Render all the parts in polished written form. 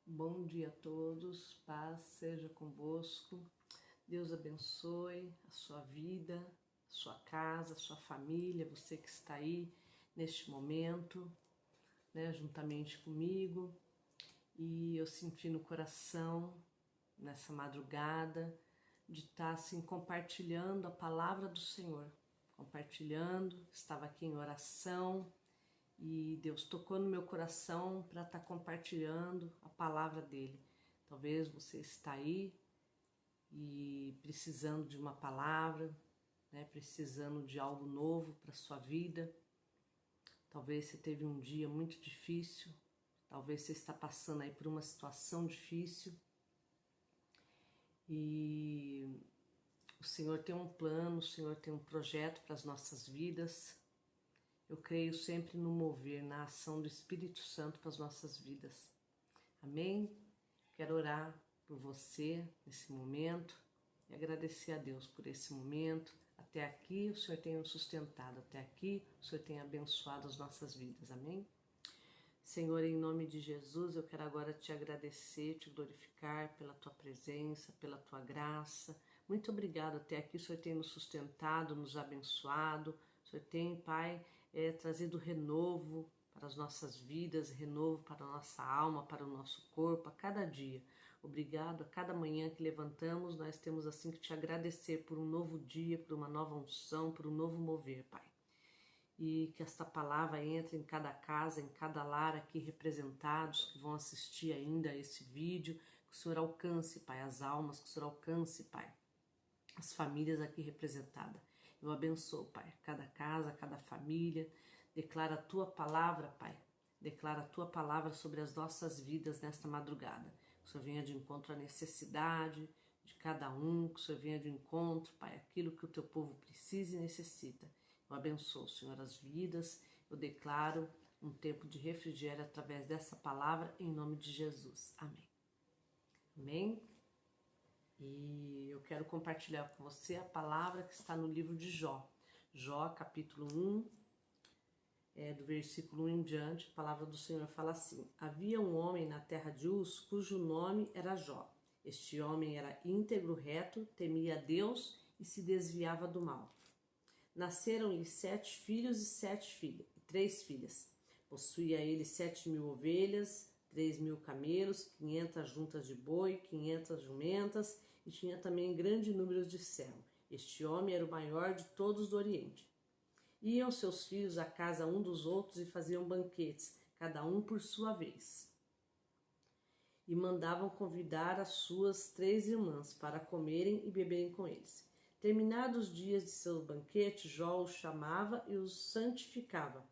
Bom dia a todos, paz seja convosco, Deus abençoe a sua vida, a sua casa, a sua família, você que está aí neste momento, juntamente comigo. E eu senti no coração, nessa madrugada, de estar assim compartilhando a palavra do Senhor, estava aqui em oração, e Deus tocou no meu coração para estar compartilhando a palavra dele. Talvez você está aí e precisando de uma palavra, precisando de algo novo para a sua vida. Talvez você teve um dia muito difícil, talvez você está passando aí por uma situação difícil e o Senhor tem um plano, o Senhor tem um projeto para as nossas vidas. Eu creio sempre no mover, na ação do Espírito Santo para as nossas vidas. Amém? Quero orar por você nesse momento e agradecer a Deus por esse momento. Até aqui o Senhor tem nos sustentado, até aqui o Senhor tem abençoado as nossas vidas. Amém? Senhor, em nome de Jesus, eu quero agora te agradecer, te glorificar pela tua presença, pela tua graça. Muito obrigado, até aqui o Senhor tem nos sustentado, nos abençoado. O Senhor tem, Pai, trazido renovo para as nossas vidas, renovo para a nossa alma, para o nosso corpo, a cada dia. Obrigado, a cada manhã que levantamos, nós temos assim que te agradecer por um novo dia, por uma nova unção, por um novo mover, Pai. E que esta palavra entre em cada casa, em cada lar aqui representados, que vão assistir ainda a esse vídeo, que o Senhor alcance, Pai, as almas, que o Senhor alcance, Pai, as famílias aqui representadas. Eu abençoo, Pai, cada casa, cada família. Declara a Tua palavra, Pai. Declara a Tua palavra sobre as nossas vidas nesta madrugada. Que o Senhor venha de encontro à necessidade de cada um. Que o Senhor venha de encontro, Pai, aquilo que o Teu povo precisa e necessita. Eu abençoo, Senhor, as vidas. Eu declaro um tempo de refrigério através dessa palavra, em nome de Jesus. Amém. Amém. E eu quero compartilhar com você a palavra que está no livro de Jó. Jó, capítulo 1, do versículo 1 em diante, a palavra do Senhor fala assim: Havia um homem na terra de Uz, cujo nome era Jó. Este homem era íntegro, reto, temia a Deus e se desviava do mal. Nasceram-lhe 7 filhos e 3 filhas. Possuía ele 7.000 ovelhas, 3.000 camelos, 500 juntas de boi, 500 jumentas, e tinha também grande número de servos. Este homem era o maior de todos do Oriente. Iam seus filhos à casa um dos outros e faziam banquetes, cada um por sua vez. E mandavam convidar as suas 3 irmãs para comerem e beberem com eles. Terminados os dias de seu banquete, Jó os chamava e os santificava.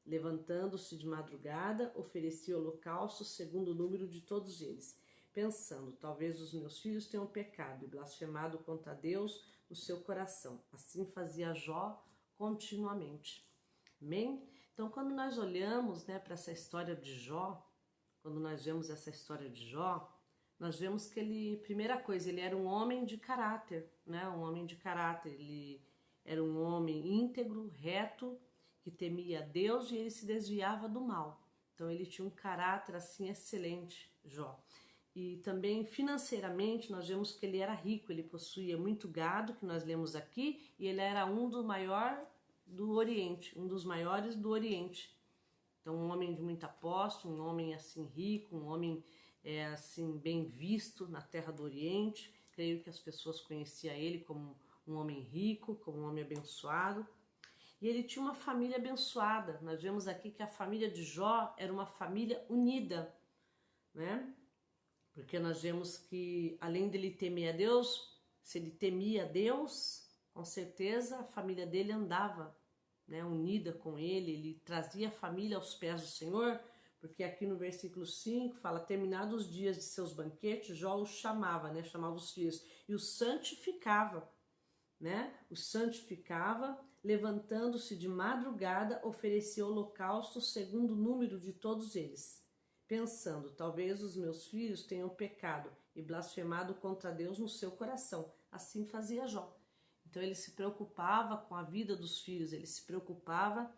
Levantando-se de madrugada, oferecia holocausto segundo o número de todos eles, pensando: talvez os meus filhos tenham pecado e blasfemado contra Deus no seu coração. Assim fazia Jó continuamente. Amém? Então, quando nós olhamos para essa história de Jó, quando nós vemos essa história de Jó, nós vemos que ele, primeira coisa, ele era um homem de caráter, um homem de caráter. Ele era um homem íntegro, reto, que temia a Deus e ele se desviava do mal. Então ele tinha um caráter assim excelente, Jó. E também financeiramente nós vemos que ele era rico, ele possuía muito gado, que nós lemos aqui, e ele era um dos maiores do Oriente, um dos maiores do Oriente. Então um homem de muita posse, um homem assim rico, um homem assim bem visto na terra do Oriente. Creio que as pessoas conheciam ele como um homem rico, como um homem abençoado. E ele tinha uma família abençoada. Nós vemos aqui que a família de Jó era uma família unida, Porque nós vemos que além dele temer a Deus, se ele temia a Deus, com certeza a família dele andava, unida com ele. Ele trazia a família aos pés do Senhor, porque aqui no versículo 5 fala: terminados os dias de seus banquetes, Jó os chamava, chamava os filhos, e os santificava, Os santificava, levantando-se de madrugada, oferecia holocausto segundo o número de todos eles, pensando: talvez os meus filhos tenham pecado e blasfemado contra Deus no seu coração. Assim fazia Jó. Então ele se preocupava com a vida dos filhos, ele se preocupava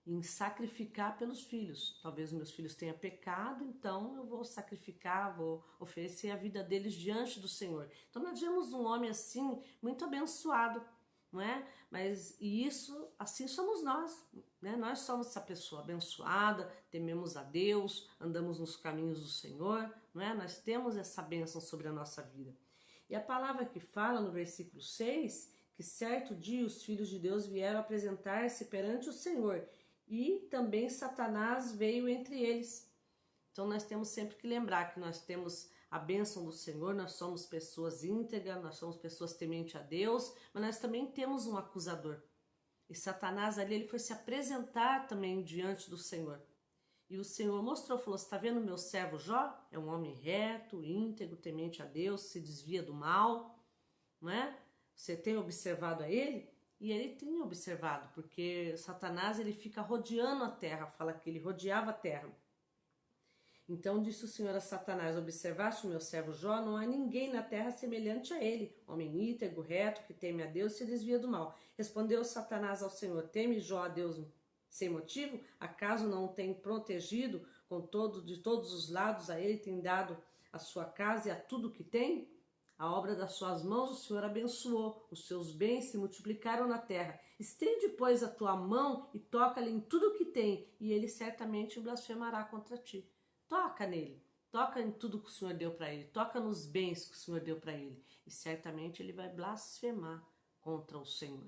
em sacrificar pelos filhos. Talvez meus filhos tenham pecado, então eu vou sacrificar, vou oferecer a vida deles diante do Senhor. Então nós vemos um homem assim, muito abençoado, não é? Mas e isso, assim somos nós, né? Nós somos essa pessoa abençoada, tememos a Deus, andamos nos caminhos do Senhor, não é? Nós temos essa bênção sobre a nossa vida. E a palavra que fala no versículo 6, que certo dia os filhos de Deus vieram apresentar-se perante o Senhor, e também Satanás veio entre eles. Então nós temos sempre que lembrar que nós temos a bênção do Senhor, nós somos pessoas íntegras, nós somos pessoas tementes a Deus, mas nós também temos um acusador. E Satanás ali, ele foi se apresentar também diante do Senhor. E o Senhor mostrou, falou, você está vendo meu servo Jó? É um homem reto, íntegro, temente a Deus, se desvia do mal, não é? Você tem observado a ele? E ele tinha observado, porque Satanás ele fica rodeando a terra, fala que ele rodeava a terra. Então disse o Senhor a Satanás, observaste o meu servo Jó, não há ninguém na terra semelhante a ele, homem íntegro, reto, que teme a Deus e se desvia do mal. Respondeu Satanás ao Senhor, teme Jó a Deus sem motivo? Acaso não o tem protegido de todos os lados, a ele tem dado a sua casa e a tudo que tem? A obra das suas mãos o Senhor abençoou, os seus bens se multiplicaram na terra. Estende, pois, a tua mão e toca-lhe em tudo o que tem, e ele certamente blasfemará contra ti. Toca nele, toca em tudo que o Senhor deu para ele, toca nos bens que o Senhor deu para ele, e certamente ele vai blasfemar contra o Senhor.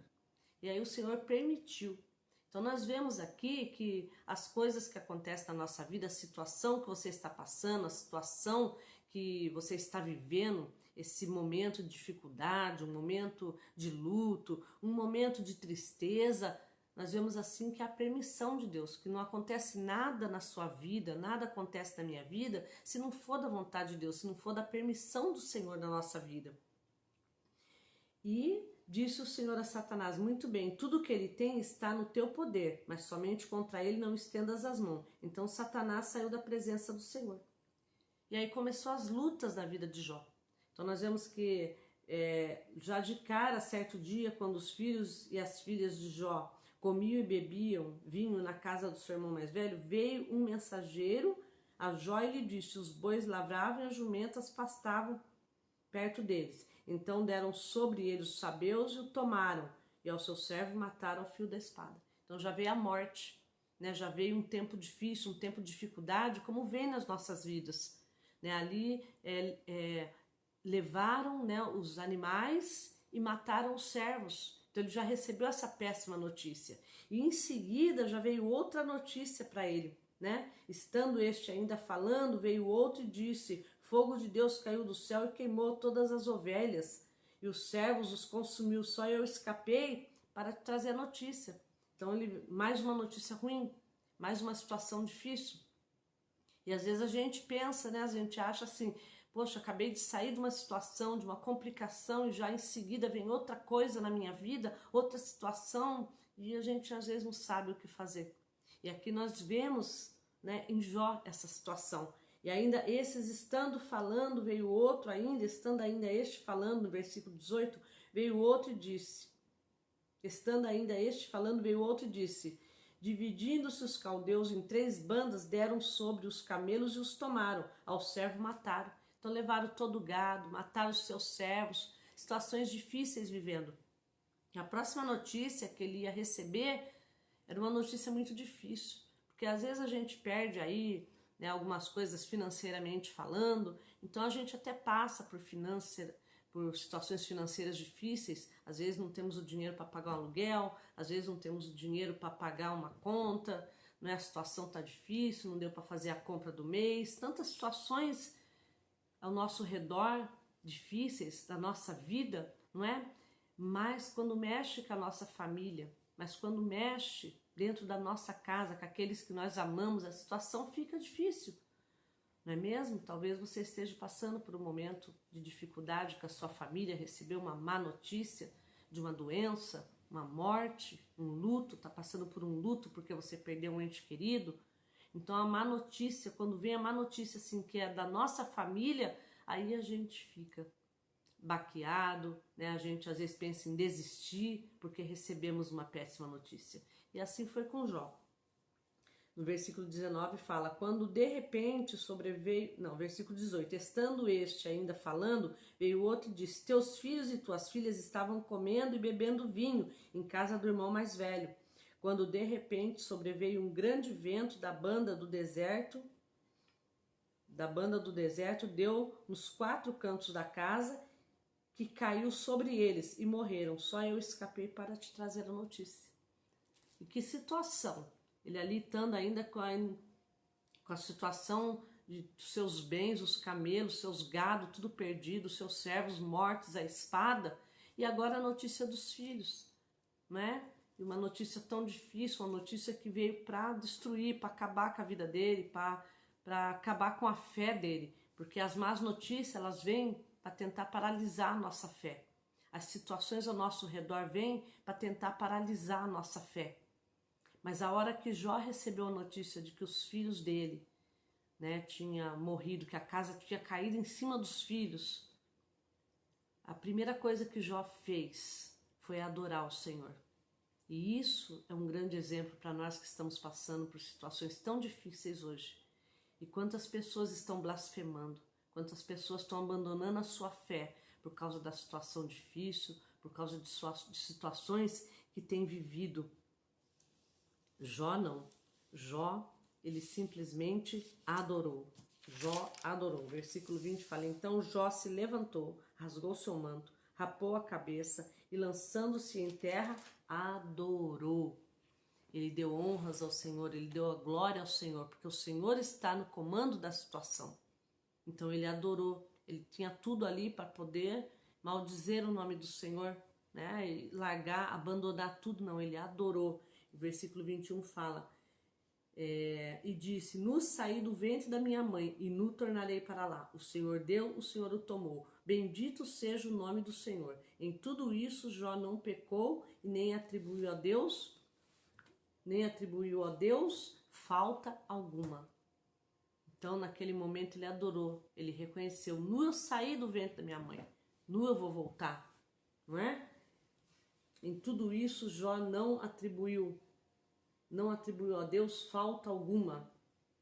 E aí o Senhor permitiu. Então nós vemos aqui que as coisas que acontecem na nossa vida, a situação que você está passando, a situação que você está vivendo, esse momento de dificuldade, um momento de luto, um momento de tristeza, nós vemos assim que é a permissão de Deus, que não acontece nada na sua vida, nada acontece na minha vida, se não for da vontade de Deus, se não for da permissão do Senhor na nossa vida. E disse o Senhor a Satanás, muito bem, tudo que ele tem está no teu poder, mas somente contra ele não estendas as mãos. Então Satanás saiu da presença do Senhor. E aí começou as lutas na vida de Jó. Então nós vemos que já de cara, certo dia, quando os filhos e as filhas de Jó comiam e bebiam vinho na casa do seu irmão mais velho, veio um mensageiro a Jó e lhe disse, os bois lavravam e as jumentas pastavam perto deles. Então deram sobre ele os sabeus e o tomaram, e ao seu servo mataram ao fio da espada. Então já veio a morte, né? Já veio um tempo difícil, um tempo de dificuldade, como vem nas nossas vidas. Né? Ali levaram, né, os animais e mataram os servos. Então ele já recebeu essa péssima notícia. E em seguida já veio outra notícia para ele, né? Estando este ainda falando, veio outro e disse, fogo de Deus caiu do céu e queimou todas as ovelhas. E os servos os consumiu, só eu escapei para trazer a notícia. Então mais uma notícia ruim, mais uma situação difícil. E às vezes a gente pensa, né? A gente acha assim, poxa, acabei de sair de uma situação, de uma complicação e já em seguida vem outra coisa na minha vida, outra situação, e a gente às vezes não sabe o que fazer. E aqui nós vemos, né, em Jó essa situação. E ainda esses estando falando, veio outro ainda, estando ainda este falando, no versículo 18, veio outro e disse, estando ainda este falando, veio outro e disse, dividindo-se os caldeus em 3 bandas, deram sobre os camelos e os tomaram, ao servo mataram. Então levaram todo o gado, mataram os seus servos, situações difíceis vivendo. A próxima notícia que ele ia receber era uma notícia muito difícil, porque às vezes a gente perde aí, né, algumas coisas financeiramente falando, então a gente até passa por situações financeiras difíceis, às vezes não temos o dinheiro para pagar um aluguel, às vezes não temos o dinheiro para pagar uma conta, né, a situação está difícil, não deu para fazer a compra do mês, tantas situações ao nosso redor, difíceis da nossa vida, não é? Mas quando mexe com a nossa família, mas quando mexe dentro da nossa casa, com aqueles que nós amamos, a situação fica difícil, não é mesmo? Talvez você esteja passando por um momento de dificuldade com a sua família, recebeu uma má notícia de uma doença, uma morte, um luto, está passando por um luto porque você perdeu um ente querido. Então a má notícia, quando vem a má notícia assim, que é da nossa família, aí a gente fica baqueado, né? A gente às vezes pensa em desistir porque recebemos uma péssima notícia. E assim foi com Jó. No versículo 19 fala, quando de repente sobreveio, não, versículo 18, estando este ainda falando, veio outro e disse, teus filhos e tuas filhas estavam comendo e bebendo vinho em casa do irmão mais velho. Quando de repente sobreveio um grande vento da banda do deserto, deu nos 4 cantos da casa, que caiu sobre eles e morreram. Só eu escapei para te trazer a notícia. E que situação! Ele ali estando ainda com a situação de seus bens, os camelos, seus gado, tudo perdido, seus servos mortos, a espada, e agora a notícia dos filhos, né? E uma notícia tão difícil, uma notícia que veio para destruir, para acabar com a vida dele, para acabar com a fé dele, porque as más notícias, elas vêm para tentar paralisar a nossa fé. As situações ao nosso redor vêm para tentar paralisar a nossa fé. Mas a hora que Jó recebeu a notícia de que os filhos dele, né, tinha morrido, que a casa tinha caído em cima dos filhos, a primeira coisa que Jó fez foi adorar o Senhor. E isso é um grande exemplo para nós que estamos passando por situações tão difíceis hoje. E quantas pessoas estão blasfemando, quantas pessoas estão abandonando a sua fé por causa da situação difícil, por causa de situações que têm vivido. Jó não. Jó, ele simplesmente adorou. Jó adorou. Versículo 20 fala, então Jó se levantou, rasgou seu manto, rapou a cabeça e lançando-se em terra, adorou. Ele deu honras ao Senhor, ele deu a glória ao Senhor, porque o Senhor está no comando da situação. Então ele adorou, ele tinha tudo ali para poder maldizer o nome do Senhor, né? E largar, abandonar tudo, não, ele adorou. O versículo 21 fala, e disse, nu saí do ventre da minha mãe e nu tornarei para lá. O Senhor deu, o Senhor o tomou. Bendito seja o nome do Senhor. Em tudo isso Jó não pecou e nem atribuiu a Deus falta alguma. Então naquele momento ele adorou, ele reconheceu, nu eu saí do ventre da minha mãe, nu eu vou voltar, não é? Em tudo isso Jó não atribuiu a Deus falta alguma.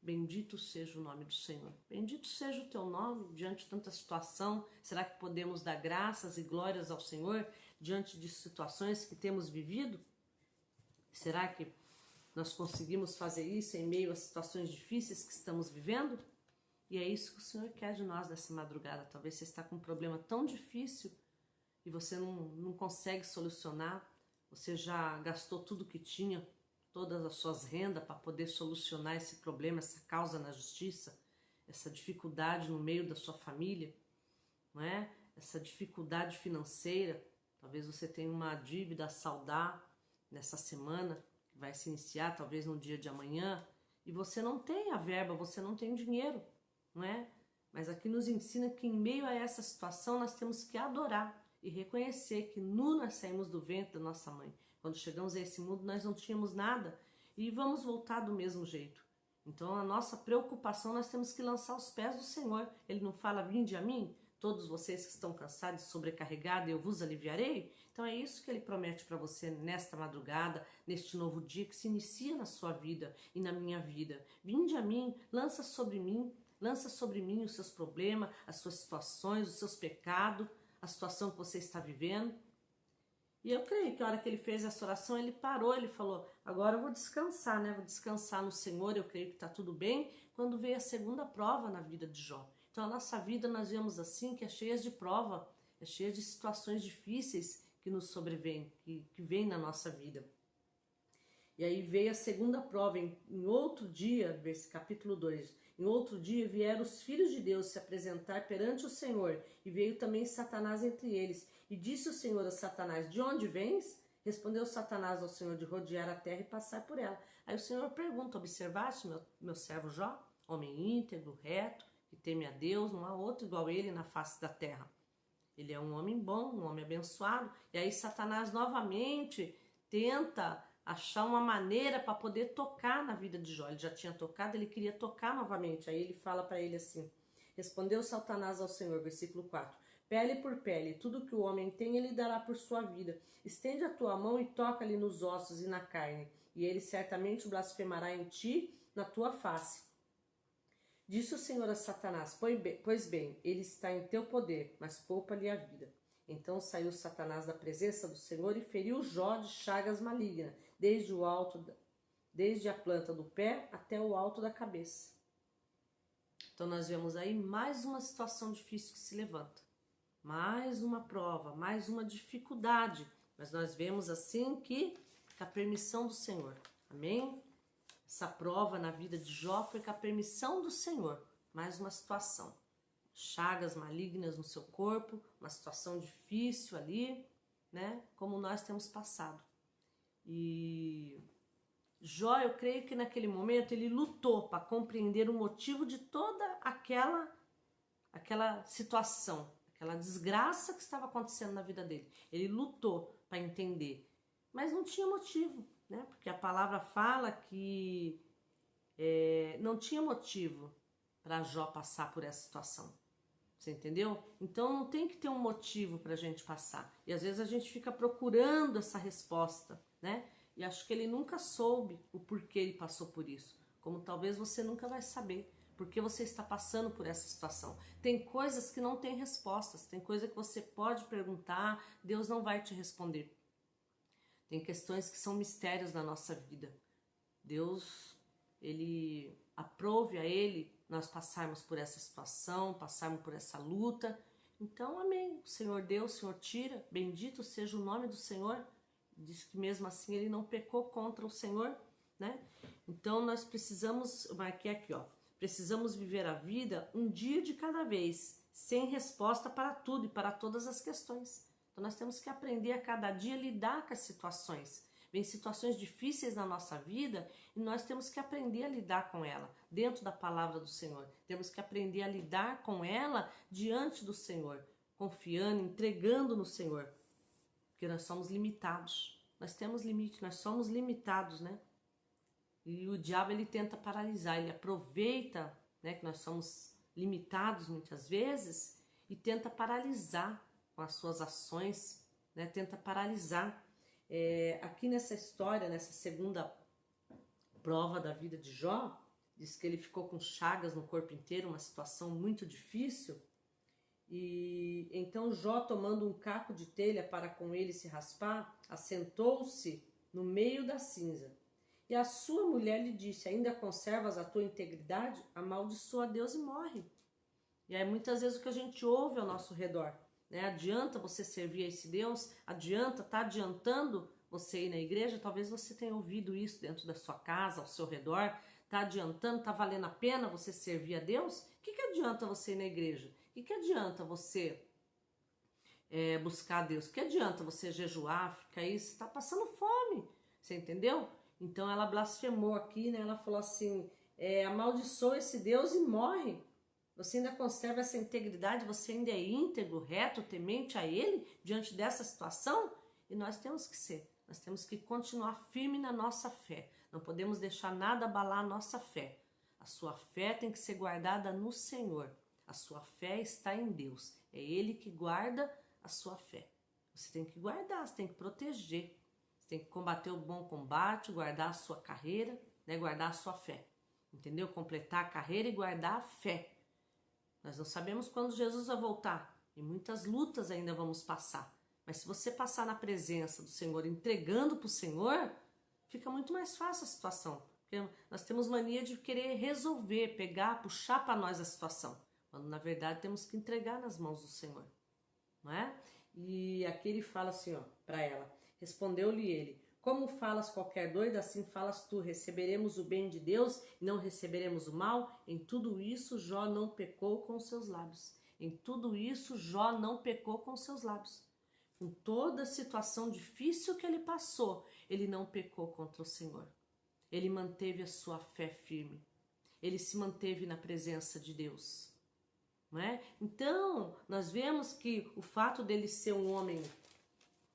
Bendito seja o nome do Senhor. Bendito seja o teu nome diante de tanta situação. Será que podemos dar graças e glórias ao Senhor diante de situações que temos vivido? Será que nós conseguimos fazer isso em meio a situações difíceis que estamos vivendo? E é isso que o Senhor quer de nós nessa madrugada. Talvez você está com um problema tão difícil e você não consegue solucionar. Você já gastou tudo que tinha, todas as suas rendas para poder solucionar esse problema, essa causa na justiça, essa dificuldade no meio da sua família, não é? Essa dificuldade financeira. Talvez você tenha uma dívida a saldar nessa semana, que vai se iniciar talvez no dia de amanhã, e você não tem a verba, você não tem dinheiro, não é? Mas aqui nos ensina que em meio a essa situação nós temos que adorar e reconhecer que nu nós saímos do ventre da nossa mãe. Quando chegamos a esse mundo nós não tínhamos nada e vamos voltar do mesmo jeito. Então a nossa preocupação nós temos que lançar aos pés do Senhor. Ele não fala, vinde a mim, todos vocês que estão cansados e sobrecarregados, eu vos aliviarei? Então é isso que ele promete para você nesta madrugada, neste novo dia que se inicia na sua vida e na minha vida. Vinde a mim, lança sobre mim os seus problemas, as suas situações, os seus pecados, a situação que você está vivendo. E eu creio que a hora que ele fez essa oração, ele parou, ele falou, agora eu vou descansar, né? Vou descansar no Senhor, eu creio que está tudo bem. Quando veio a segunda prova na vida de Jó. Então a nossa vida nós vemos assim, que é cheia de prova, é cheia de situações difíceis que nos sobrevêm, que vêm na nossa vida. E aí veio a segunda prova, em outro dia, capítulo 2, em outro dia vieram os filhos de Deus se apresentar perante o Senhor, e veio também Satanás entre eles. E disse o Senhor a Satanás, de onde vens? Respondeu Satanás ao Senhor, de rodear a terra e passar por ela. Aí o Senhor pergunta, observaste meu servo Jó? Homem íntegro, reto, que teme a Deus, não há outro igual ele na face da terra. Ele é um homem bom, um homem abençoado. E aí Satanás novamente tenta achar uma maneira para poder tocar na vida de Jó. Ele já tinha tocado, ele queria tocar novamente. Aí ele fala para ele assim, respondeu Satanás ao Senhor, versículo 4, pele por pele, tudo que o homem tem ele dará por sua vida. Estende a tua mão e toca-lhe nos ossos e na carne, e ele certamente blasfemará em ti na tua face. Disse o Senhor a Satanás: pois bem, ele está em teu poder, mas poupa-lhe a vida. Então saiu Satanás da presença do Senhor e feriu Jó de chagas malignas, desde a planta do pé até o alto da cabeça. Então nós vemos aí mais uma situação difícil que se levanta. Mais uma prova, mais uma dificuldade. Mas nós vemos assim que com a permissão do Senhor. Amém? Essa prova na vida de Jó foi com a permissão do Senhor. Mais uma situação. Chagas malignas no seu corpo, uma situação difícil ali, né? Como nós temos passado. E Jó, eu creio que naquele momento ele lutou para compreender o motivo de toda aquela situação, aquela desgraça que estava acontecendo na vida dele. Ele lutou para entender, mas não tinha motivo, né? Porque a palavra fala que não tinha motivo para Jó passar por essa situação. Você entendeu? Então não tem que ter um motivo para a gente passar. E às vezes a gente fica procurando essa resposta, né? E acho que ele nunca soube o porquê ele passou por isso. Como talvez você nunca vai saber porque você está passando por essa situação. Tem coisas que não têm respostas. Tem coisa que você pode perguntar, Deus não vai te responder. Tem questões que são mistérios na nossa vida. Deus, ele aprove a ele nós passarmos por essa situação, passarmos por essa luta. Então, amém. O Senhor deu, o Senhor tira. Bendito seja o nome do Senhor. Diz que mesmo assim ele não pecou contra o Senhor, né? Então nós precisamos, marquei aqui, ó. Precisamos viver a vida um dia de cada vez, sem resposta para tudo e para todas as questões. Então nós temos que aprender a cada dia a lidar com as situações. Vem situações difíceis na nossa vida e nós temos que aprender a lidar com ela dentro da palavra do Senhor. Temos que aprender a lidar com ela diante do Senhor, confiando, entregando no Senhor. Porque nós somos limitados. Nós temos limite, nós somos limitados, né? E o diabo, ele tenta paralisar, ele aproveita, né, que nós somos limitados muitas vezes e tenta paralisar com as suas ações, né? Tenta paralisar. Aqui nessa história, nessa segunda prova da vida de Jó, diz que ele ficou com chagas no corpo inteiro, uma situação muito difícil. E então Jó, tomando um caco de telha para com ele se raspar, assentou-se no meio da cinza. E a sua mulher lhe disse: ainda conservas a tua integridade? Amaldiçoa a Deus e morre. E aí muitas vezes o que a gente ouve ao nosso redor, né? Adianta você servir a esse Deus? Tá adiantando você ir na igreja? Talvez você tenha ouvido isso dentro da sua casa, ao seu redor. Tá adiantando? Tá valendo a pena você servir a Deus? O que adianta você ir na igreja? O que adianta você buscar a Deus? O que adianta você jejuar, ficar aí? Você está passando fome, você entendeu? Então ela blasfemou aqui, né? Ela falou assim, amaldiçoa esse Deus e morre. Você ainda conserva essa integridade, você ainda é íntegro, reto, temente a Ele diante dessa situação? E nós temos que ser, nós temos que continuar firme na nossa fé. Não podemos deixar nada abalar a nossa fé. A sua fé tem que ser guardada no Senhor. A sua fé está em Deus. É Ele que guarda a sua fé. Você tem que guardar, você tem que proteger. Você tem que combater o bom combate, guardar a sua carreira, né? Guardar a sua fé. Entendeu? Completar a carreira e guardar a fé. Nós não sabemos quando Jesus vai voltar. E muitas lutas ainda vamos passar. Mas se você passar na presença do Senhor, entregando para o Senhor, fica muito mais fácil a situação. Porque nós temos mania de querer resolver, pegar, puxar para nós a situação. Quando na verdade temos que entregar nas mãos do Senhor, não é? E aqui ele fala assim, ó, para ela. Respondeu-lhe ele: como falas qualquer doido, assim falas tu. Receberemos o bem de Deus e não receberemos o mal? Em tudo isso Jó não pecou com seus lábios. Em tudo isso Jó não pecou com seus lábios. Com toda a situação difícil que ele passou, ele não pecou contra o Senhor. Ele manteve a sua fé firme. Ele se manteve na presença de Deus. Não é? Então, nós vemos que o fato dele ser um homem,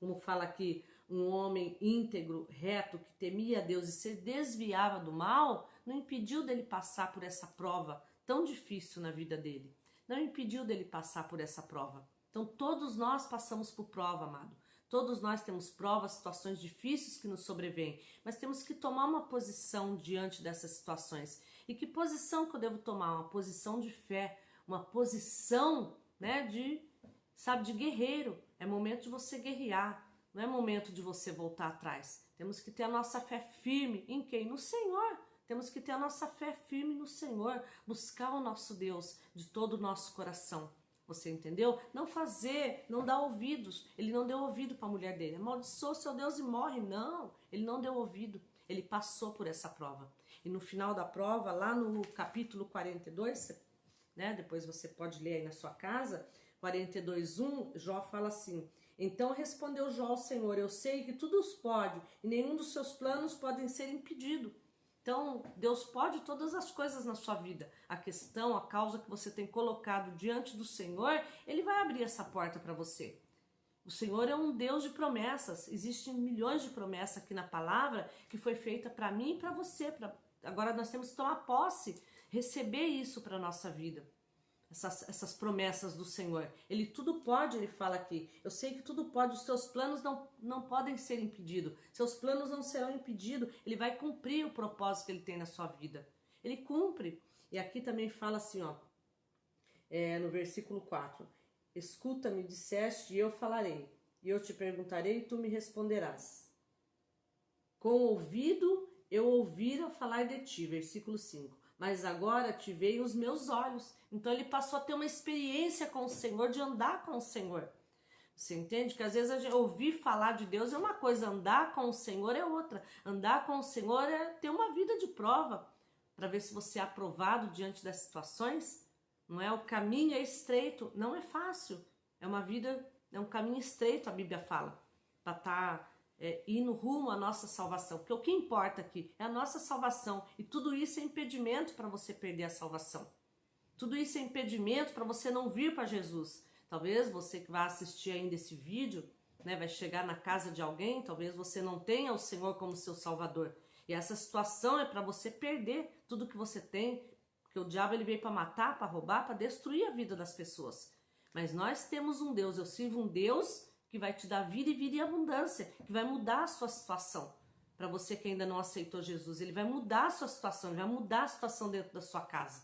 como fala aqui, um homem íntegro, reto, que temia a Deus e se desviava do mal, não impediu dele passar por essa prova tão difícil na vida dele. Não impediu dele passar por essa prova. Então, todos nós passamos por prova, amado. Todos nós temos provas, situações difíceis que nos sobrevêm, mas temos que tomar uma posição diante dessas situações. E que posição que eu devo tomar? Uma posição de fé, uma posição, né, de guerreiro. É momento de você guerrear, não é momento de você voltar atrás. Temos que ter a nossa fé firme em quem? No Senhor. Temos que ter a nossa fé firme no Senhor, buscar o nosso Deus de todo o nosso coração. Você entendeu? Não dar ouvidos. Ele não deu ouvido para a mulher dele. Amaldiçoou seu Deus e morre. Não, ele não deu ouvido. Ele passou por essa prova. E no final da prova, lá no capítulo 42, né, depois você pode ler aí na sua casa, 42:1, Jó fala assim: então respondeu Jó ao Senhor, eu sei que tudo os pode e nenhum dos seus planos podem ser impedido. Então, Deus pode todas as coisas na sua vida. A questão, a causa que você tem colocado diante do Senhor, Ele vai abrir essa porta para você. O Senhor é um Deus de promessas. Existem milhões de promessas aqui na palavra que foi feita para mim e para você. Agora nós temos que tomar posse, receber isso para a nossa vida. Essas promessas do Senhor. Ele tudo pode, ele fala aqui. Eu sei que tudo pode, os seus planos não podem ser impedidos. Seus planos não serão impedidos. Ele vai cumprir o propósito que ele tem na sua vida. Ele cumpre. E aqui também fala assim, ó, no versículo 4. Escuta-me, disseste, e eu falarei. E eu te perguntarei, e tu me responderás. Com o ouvido eu ouvira falar de ti. Versículo 5. Mas agora te veio os meus olhos. Então ele passou a ter uma experiência com o Senhor, de andar com o Senhor. Você entende? Que às vezes a gente ouvir falar de Deus é uma coisa, andar com o Senhor é outra. Andar com o Senhor é ter uma vida de prova, para ver se você é aprovado diante das situações. Não é? O caminho é estreito, não é fácil. É uma vida, é um caminho estreito, a Bíblia fala, para estar indo rumo à nossa salvação. Porque o que importa aqui é a nossa salvação. E tudo isso é impedimento para você perder a salvação. Tudo isso é impedimento para você não vir para Jesus. Talvez você que vai assistir ainda esse vídeo, né, vai chegar na casa de alguém, talvez você não tenha o Senhor como seu Salvador. E essa situação é para você perder tudo que você tem. Porque o diabo ele veio para matar, para roubar, para destruir a vida das pessoas. Mas nós temos um Deus, eu sirvo um Deus que vai te dar vida e vida em abundância, que vai mudar a sua situação. Para você que ainda não aceitou Jesus, ele vai mudar a sua situação, ele vai mudar a situação dentro da sua casa.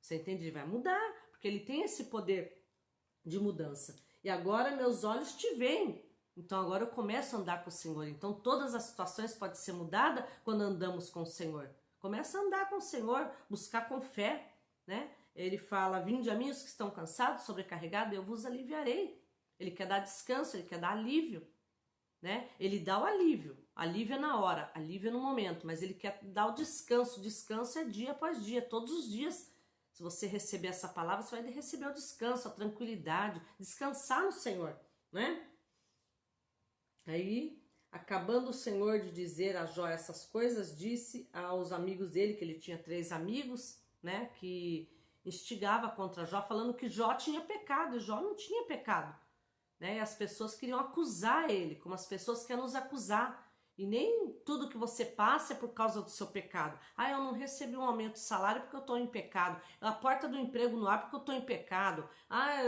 Você entende? Ele vai mudar, porque ele tem esse poder de mudança. E agora meus olhos te veem. Então agora eu começo a andar com o Senhor. Então todas as situações podem ser mudadas quando andamos com o Senhor. Começa a andar com o Senhor, buscar com fé, né? Ele fala, vinde a mim os que estão cansados, sobrecarregados, eu vos aliviarei. Ele quer dar descanso, ele quer dar alívio, né? Ele dá o alívio é na hora, alívio é no momento, mas ele quer dar o descanso é dia após dia, todos os dias. Se você receber essa palavra, você vai receber o descanso, a tranquilidade, descansar no Senhor, né? Aí, acabando o Senhor de dizer a Jó essas coisas, disse aos amigos dele, que ele tinha 3 amigos, né, que instigava contra Jó, falando que Jó tinha pecado, e Jó não tinha pecado, né, e as pessoas queriam acusar ele, como as pessoas querem nos acusar, e nem tudo que você passa é por causa do seu pecado. Eu não recebi um aumento de salário porque eu estou em pecado, a porta do emprego no ar porque eu estou em pecado,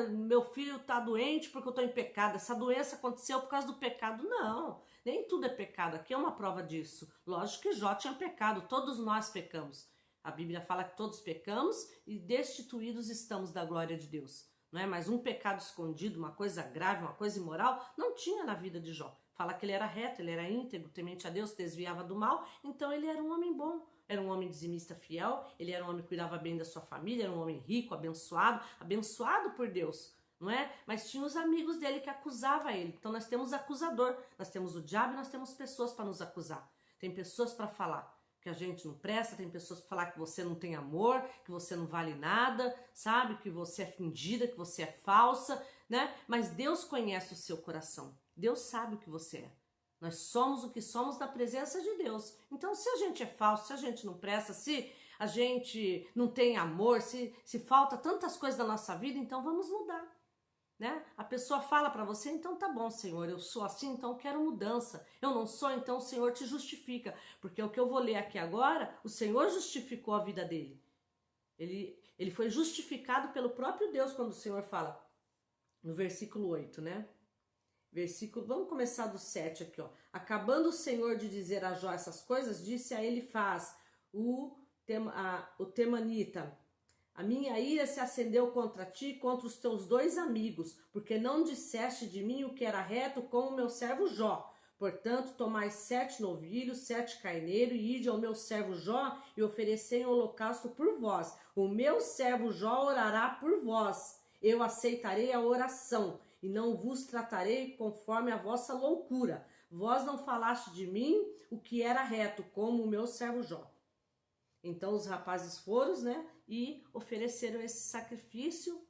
meu filho está doente porque eu estou em pecado, essa doença aconteceu por causa do pecado. Não, nem tudo é pecado, aqui é uma prova disso. Lógico que Jó tinha pecado, todos nós pecamos. A Bíblia fala que todos pecamos e destituídos estamos da glória de Deus. Não é? Mas um pecado escondido, uma coisa grave, uma coisa imoral, não tinha na vida de Jó. Fala que ele era reto, ele era íntegro, temente a Deus, desviava do mal, então ele era um homem bom. Era um homem dizimista fiel, ele era um homem que cuidava bem da sua família, era um homem rico, abençoado por Deus. Não é? Mas tinha os amigos dele que acusavam ele. Então nós temos acusador, nós temos o diabo e nós temos pessoas para nos acusar. Tem pessoas para falar que a gente não presta, tem pessoas para falar que você não tem amor, que você não vale nada, sabe? Que você é fingida, que você é falsa, né? Mas Deus conhece o seu coração. Deus sabe o que você é. Nós somos o que somos na presença de Deus. Então, se a gente é falso, se a gente não presta, se a gente não tem amor, se falta tantas coisas da nossa vida, então vamos mudar. Né? A pessoa fala para você, então tá bom, Senhor, eu sou assim, então eu quero mudança. Eu não sou, então o Senhor te justifica. Porque o que eu vou ler aqui agora, o Senhor justificou a vida dele. Ele foi justificado pelo próprio Deus quando o Senhor fala, no versículo 8, né? Versículo, vamos começar do 7 aqui, ó. Acabando o Senhor de dizer a Jó essas coisas, disse a Elifaz, o temanita: a minha ira se acendeu contra ti e contra os teus 2 amigos, porque não disseste de mim o que era reto, como o meu servo Jó. Portanto, tomai 7 novilhos, 7 carneiros, e ide ao meu servo Jó e oferecei em holocausto por vós. O meu servo Jó orará por vós. Eu aceitarei a oração, e não vos tratarei conforme a vossa loucura. Vós não falaste de mim o que era reto, como o meu servo Jó. Então os rapazes foram, né, e ofereceram esse sacrifício,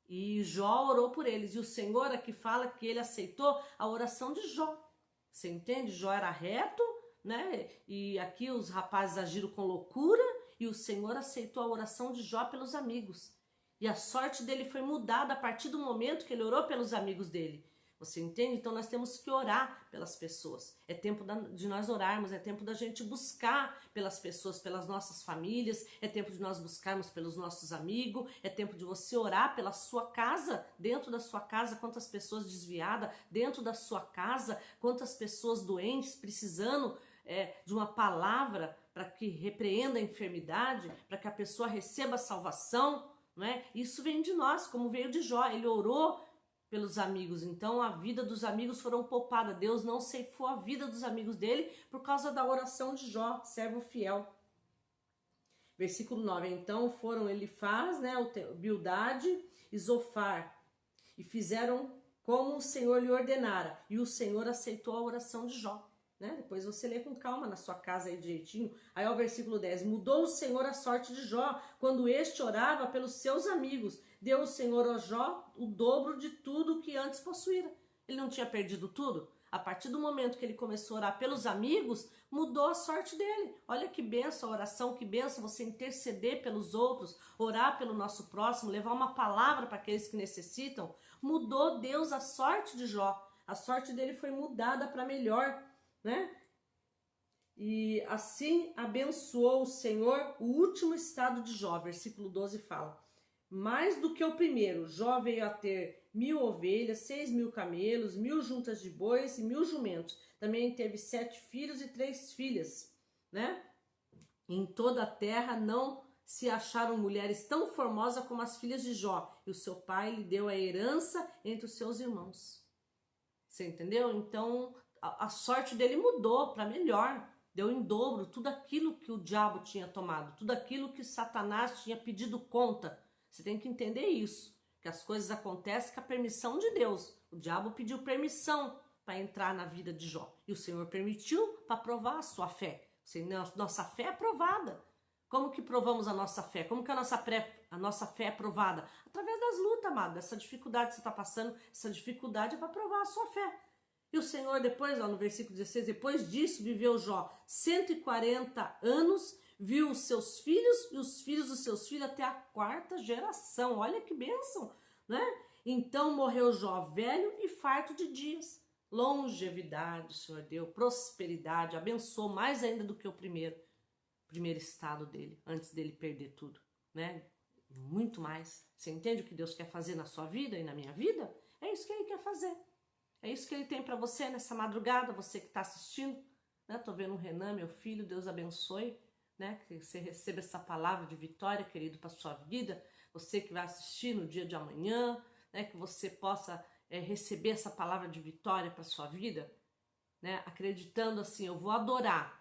e Jó orou por eles. E o Senhor aqui fala que ele aceitou a oração de Jó. Você entende? Jó era reto, né? E aqui os rapazes agiram com loucura, e o Senhor aceitou a oração de Jó pelos amigos. E a sorte dele foi mudada a partir do momento que ele orou pelos amigos dele. Você entende? Então nós temos que orar pelas pessoas. É tempo de nós orarmos, é tempo da gente buscar pelas pessoas, pelas nossas famílias, é tempo de nós buscarmos pelos nossos amigos, é tempo de você orar pela sua casa, dentro da sua casa, quantas pessoas desviadas, dentro da sua casa, quantas pessoas doentes, precisando de uma palavra para que repreenda a enfermidade, para que a pessoa receba a salvação, não é? Isso vem de nós, como veio de Jó, ele orou pelos amigos, então a vida dos amigos foram poupada. Deus não ceifou a vida dos amigos dele por causa da oração de Jó, servo fiel. Versículo 9, então foram Elifaz, né, Bildade e Zofar, e fizeram como o Senhor lhe ordenara, e o Senhor aceitou a oração de Jó. Né? Depois você lê com calma na sua casa aí direitinho. Aí ao versículo 10, mudou o Senhor a sorte de Jó, quando este orava pelos seus amigos. Deu o Senhor a Jó o dobro de tudo que antes possuíra. Ele não tinha perdido tudo? A partir do momento que ele começou a orar pelos amigos, mudou a sorte dele. Olha que benção a oração, que benção você interceder pelos outros, orar pelo nosso próximo, levar uma palavra para aqueles que necessitam. Mudou Deus a sorte de Jó. A sorte dele foi mudada para melhor, né? E assim abençoou o Senhor o último estado de Jó. Versículo 12 fala: mais do que o primeiro, Jó veio a ter 1000 ovelhas, 6.000 camelos, 1000 juntas de bois e 1000 jumentos. Também teve 7 filhos e 3 filhas, né? Em toda a terra não se acharam mulheres tão formosas como as filhas de Jó, e o seu pai lhe deu a herança entre os seus irmãos. Você entendeu? Então a sorte dele mudou para melhor. Deu em dobro tudo aquilo que o diabo tinha tomado, tudo aquilo que Satanás tinha pedido conta. Você tem que entender isso, que as coisas acontecem com a permissão de Deus. O diabo pediu permissão para entrar na vida de Jó, e o Senhor permitiu para provar a sua fé. Nossa fé é provada. Como que provamos a nossa fé? Como que a nossa fé é provada? Através das lutas, amado. Essa dificuldade que você está passando, essa dificuldade é para provar a sua fé. E o Senhor depois, ó, no versículo 16, depois disso viveu Jó 140 anos, viu os seus filhos e os filhos dos seus filhos até a 4ª geração. Olha que bênção, né? Então morreu Jó velho e farto de dias. Longevidade, o Senhor deu, prosperidade, abençoou mais ainda do que o primeiro estado dele, antes dele perder tudo, né? Muito mais. Você entende o que Deus quer fazer na sua vida e na minha vida? É isso que Ele quer fazer. É isso que Ele tem para você nessa madrugada, você que está assistindo, né? Tô vendo o Renan, meu filho, Deus abençoe, né? Que você receba essa palavra de vitória, querido, para sua vida. Você que vai assistir no dia de amanhã, né? Que você possa receber essa palavra de vitória para sua vida, né? Acreditando assim, eu vou adorar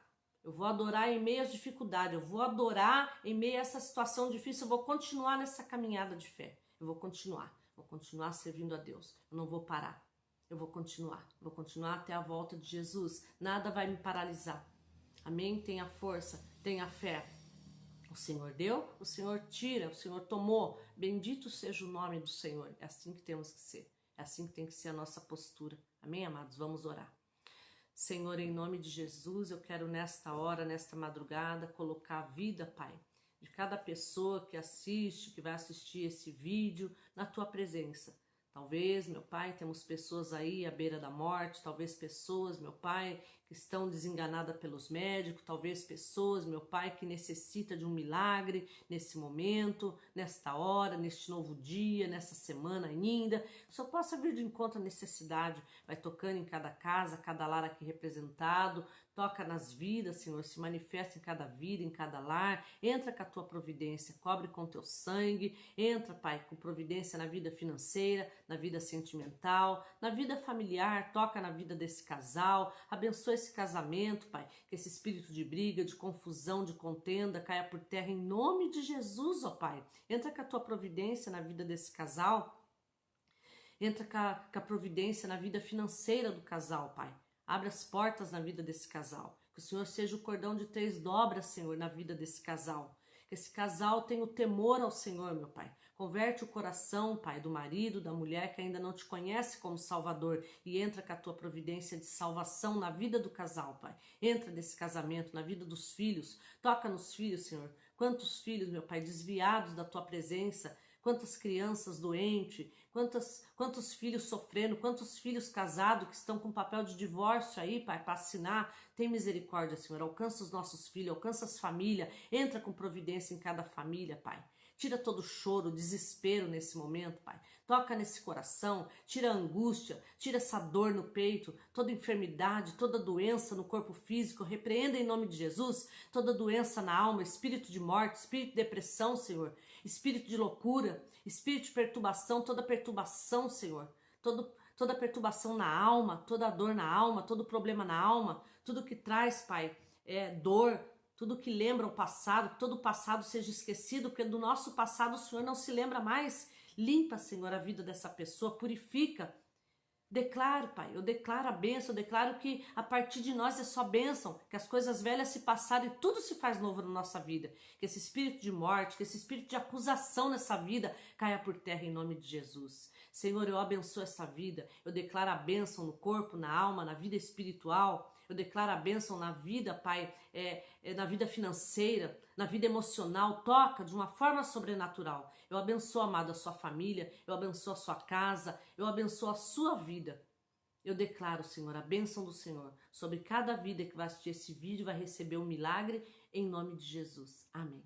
em meio às dificuldades, eu vou adorar em meio a essa situação difícil, eu vou continuar nessa caminhada de fé, eu vou continuar servindo a Deus, eu não vou parar. Eu vou continuar até a volta de Jesus. Nada vai me paralisar. Amém? Tenha força, tenha fé. O Senhor deu, o Senhor tira, o Senhor tomou. Bendito seja o nome do Senhor. É assim que temos que ser. É assim que tem que ser a nossa postura. Amém, amados? Vamos orar. Senhor, em nome de Jesus, eu quero nesta hora, nesta madrugada, colocar a vida, Pai, de cada pessoa que assiste, que vai assistir esse vídeo, na Tua presença. Talvez, meu Pai, temos pessoas aí à beira da morte, talvez pessoas, meu Pai, que estão desenganadas pelos médicos, talvez pessoas, meu Pai, que necessita de um milagre nesse momento, nesta hora, neste novo dia, nessa semana ainda. Que o Senhor possa vir de encontro à necessidade, vai tocando em cada casa, cada lar aqui representado, toca nas vidas, Senhor, se manifesta em cada vida, em cada lar, entra com a tua providência, cobre com teu sangue, entra, Pai, com providência na vida financeira, na vida sentimental, na vida familiar, toca na vida desse casal, abençoa esse casamento, Pai, que esse espírito de briga, de confusão, de contenda caia por terra em nome de Jesus, ó Pai. Entra com a tua providência na vida desse casal, entra com a providência na vida financeira do casal, Pai. Abre as portas na vida desse casal. Que o Senhor seja o cordão de 3 dobras, Senhor, na vida desse casal. Que esse casal tenha o temor ao Senhor, meu Pai. Converte o coração, Pai, do marido, da mulher que ainda não te conhece como Salvador e entra com a tua providência de salvação na vida do casal, Pai. Entra nesse casamento, na vida dos filhos. Toca nos filhos, Senhor. Quantos filhos, meu Pai, desviados da tua presença, quantas crianças doentes, quantos filhos sofrendo, quantos filhos casados que estão com papel de divórcio aí, Pai, para assinar. Tem misericórdia, Senhor, alcança os nossos filhos, alcança as famílias, entra com providência em cada família, Pai. Tira todo o choro, desespero nesse momento, Pai. Toca nesse coração, tira a angústia, tira essa dor no peito, toda enfermidade, toda doença no corpo físico. Repreenda em nome de Jesus toda doença na alma, espírito de morte, espírito de depressão, Senhor. Espírito de loucura, espírito de perturbação, toda perturbação, Senhor. Toda perturbação na alma, toda dor na alma, todo problema na alma, tudo que traz, Pai, dor, tudo que lembra o passado, que todo o passado seja esquecido, porque do nosso passado o Senhor não se lembra mais. Limpa, Senhor, a vida dessa pessoa, purifica. Declaro, Pai, eu declaro a bênção, eu declaro que a partir de nós é só bênção, que as coisas velhas se passaram e tudo se faz novo na nossa vida. Que esse espírito de morte, que esse espírito de acusação nessa vida caia por terra em nome de Jesus. Senhor, eu abençoo essa vida, eu declaro a bênção no corpo, na alma, na vida espiritual. Eu declaro a bênção na vida, Pai, na vida financeira, na vida emocional. Toca de uma forma sobrenatural. Eu abençoo, amado, a sua família, eu abençoo a sua casa, eu abençoo a sua vida. Eu declaro, Senhor, a bênção do Senhor sobre cada vida que vai assistir esse vídeo, vai receber um milagre em nome de Jesus. Amém.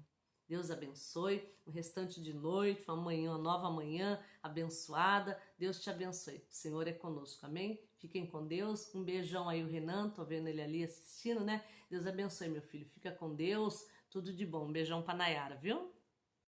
Deus abençoe o restante de noite, uma nova manhã abençoada. Deus te abençoe. O Senhor é conosco, amém? Fiquem com Deus. Um beijão aí o Renan, tô vendo ele ali assistindo, né? Deus abençoe, meu filho. Fica com Deus. Tudo de bom. Um beijão pra Nayara, viu?